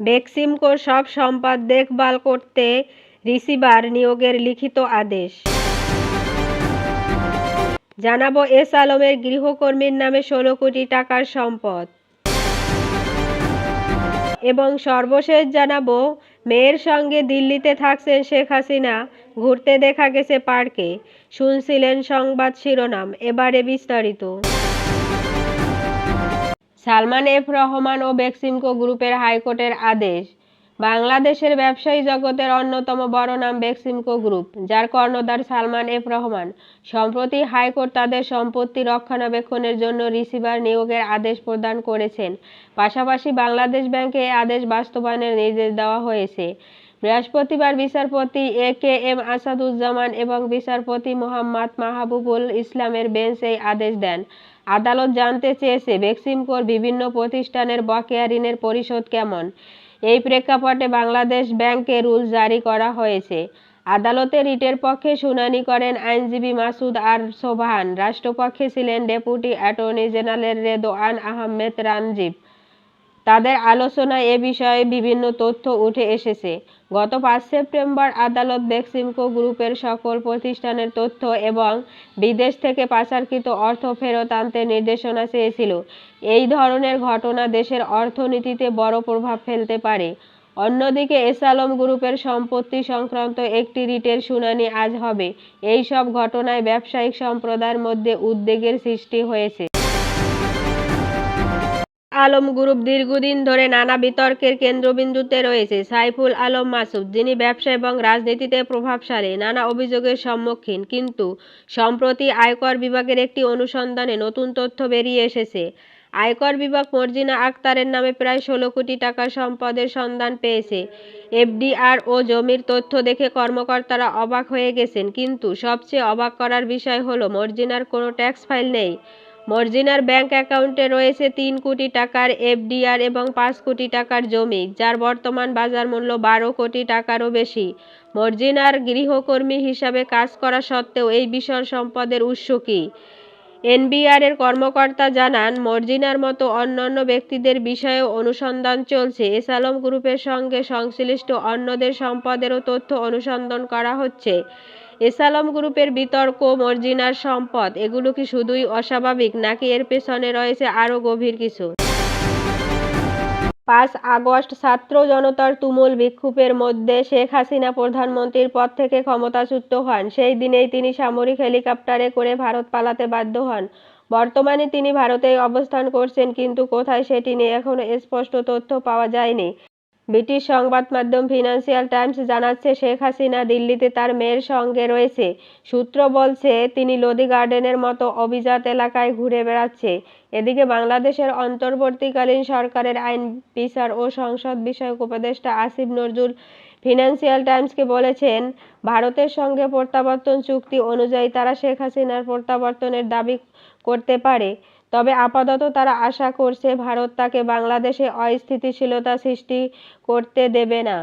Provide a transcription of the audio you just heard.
বেক্সিমকোর সব সম্পদ দেখভাল করতে রিসিভার নিয়োগের লিখিত আদেশ। জানাবো এস আলমের গৃহকর্মীর নামে 16 কোটি টাকার সম্পদ। এবং সর্বশেষ জানাবো মেয়ের সঙ্গে দিল্লিতে থাকছেন শেখ হাসিনা, ঘুরতে দেখা গেছে পার্কে। শুনছিলেন সংবাদ শিরোনাম, এবারে বিস্তারিত। সালমান এফ রহমান ও বেক্সিমকো গ্রুপের হাইকোর্টের আদেশ। বাংলাদেশের ব্যবসায়ী জগতের অন্যতম বড় নাম বেক্সিমকো গ্রুপ, যার কর্ণধার সালমান এফ রহমান। সম্প্রতি হাইকোর্ট তাদের সম্পত্তি রক্ষণাবেক্ষণের জন্য রিসিভার নিয়োগের আদেশ প্রদান করেছেন। পাশাপাশি বাংলাদেশ ব্যাংকে এই আদেশ বাস্তবায়নের নির্দেশ দেওয়া হয়েছে। বৃহস্পতিবার বিচারপতি এ কে এম আসাদুজ্জামান এবং বিচারপতি মোহাম্মদ মাহবুবুল ইসলামের বেঞ্চ এই আদেশ দেন। আদালত জানতে চেয়েছে বেক্সিমকোর বিভিন্ন প্রতিষ্ঠানের বকেয়া ঋণের পরিশোধ কেমন। এই প্রেক্ষাপটে বাংলাদেশ ব্যাংকে রুল জারি করা হয়েছে। আদালতে রিটের পক্ষে শুনানি করেন আইনজীবী মাসুদ আর সোবহান। রাষ্ট্রপক্ষে ছিলেন deputy attorney general Redwan Ahmed Ranjib. তাদের আলোচনায় এ বিষয়ে বিভিন্ন তথ্য উঠে এসেছে। গত 5 সেপ্টেম্বর আদালত বেক্সিমকো গ্রুপের সকল প্রতিষ্ঠানের তথ্য এবং বিদেশ থেকে পাচারকৃত অর্থ ফেরত আনতে নির্দেশনা চেয়েছিল। এই ধরনের ঘটনা দেশের অর্থনীতিতে বড় প্রভাব ফেলতে পারে। অন্যদিকে এস আলম গ্রুপের সম্পত্তি সংক্রান্ত একটি রিটের শুনানি আজ হবে। এই সব ঘটনায় ব্যবসায়িক সম্প্রদায়ের মধ্যে উদ্বেগের সৃষ্টি হয়েছে। আলম গ্রুপ দীর্ঘদিন ধরে নানা বিতর্কের কেন্দ্রবিন্দুতে রয়েছে। সাইফুল আলম মাসুদ, যিনি ব্যবসা এবং রাজনীতিতে প্রভাবশালী, নানা অভিযোগের সম্মুখীন। কিন্তু সম্প্রতি আয়কর বিভাগের একটি অনুসন্ধানে নতুন তথ্য বেরিয়ে এসেছে। আয়কর বিভাগ মর্জিনা আক্তারের নামে প্রায় 16 কোটি টাকার সম্পদের সন্ধান পেয়েছে। এফডিআর ও জমির তথ্য দেখে কর্মকর্তারা অবাক হয়ে গেছেন। কিন্তু সবচেয়ে অবাক করার বিষয় হলো মর্জিনার কোনো ট্যাক্স ফাইল নেই। মর্জিনার ব্যাংক অ্যাকাউন্টে রয়েছে 3 কোটি টাকার এফডিআর এবং 5 কোটি টাকার জমি, যার বর্তমান বাজার মূল্য 12 কোটি টাকারও বেশি। মর্জিনার গৃহকর্মী হিসাবে কাজ করা সত্ত্বেও এই বিশাল সম্পদের উৎস কী? এনবিআরের কর্মকর্তা জানান, মর্জিনার মতো অন্যান্য ব্যক্তিদের বিষয়েও অনুসন্ধান চলছে। এস আলম গ্রুপের সঙ্গে সংশ্লিষ্ট অন্যদের সম্পদেরও তথ্য অনুসন্ধান করা হচ্ছে। এস আলম গ্রুপের বিতর্ক, মর্জিনার সম্পদ, এগুলো কি শুধুই অস্বাভাবিক, নাকি এর পেছনে রয়েছে আরও গভীর কিছু? 5 আগস্ট ছাত্র জনতার তুমুল বিক্ষোভের মধ্যে শেখ হাসিনা প্রধানমন্ত্রীর পদ থেকে ক্ষমতাচ্যুত হন। সেই দিনেই তিনি সামরিক হেলিকপ্টারে করে ভারত পালাতে বাধ্য হন। বর্তমানে তিনি ভারতেই অবস্থান করছেন, কিন্তু কোথায় সেটি নিয়ে এখনও স্পষ্ট তথ্য পাওয়া যায়নি। ব্রিটিশ সংবাদ মাধ্যম ফিনান্সিয়াল টাইমস জানাচ্ছে, শেখ হাসিনা দিল্লিতে তার মেয়ের সঙ্গে রয়েছে। সূত্র বলছে, তিনি লোদি গার্ডেনের মতো অভিজাত এলাকায় ঘুরে বেড়াচ্ছে। এদিকে বাংলাদেশের অন্তর্বর্তীকালীন সরকারের আইন, বিচার ও সংসদ বিষয়ক উপদেষ্টা আসিফ নজরুল ফিনান্সিয়াল টাইমসকে বলেছেন, ভারতের সঙ্গে প্রত্যাবর্তন চুক্তি অনুযায়ী তারা শেখ হাসিনার প্রত্যাবর্তনের দাবি করতে পারে। তবে আপাতত তারা আশা করছে ভারত তাকে বাংলাদেশে অস্থিতিশীলতা সৃষ্টি করতে দেবে না।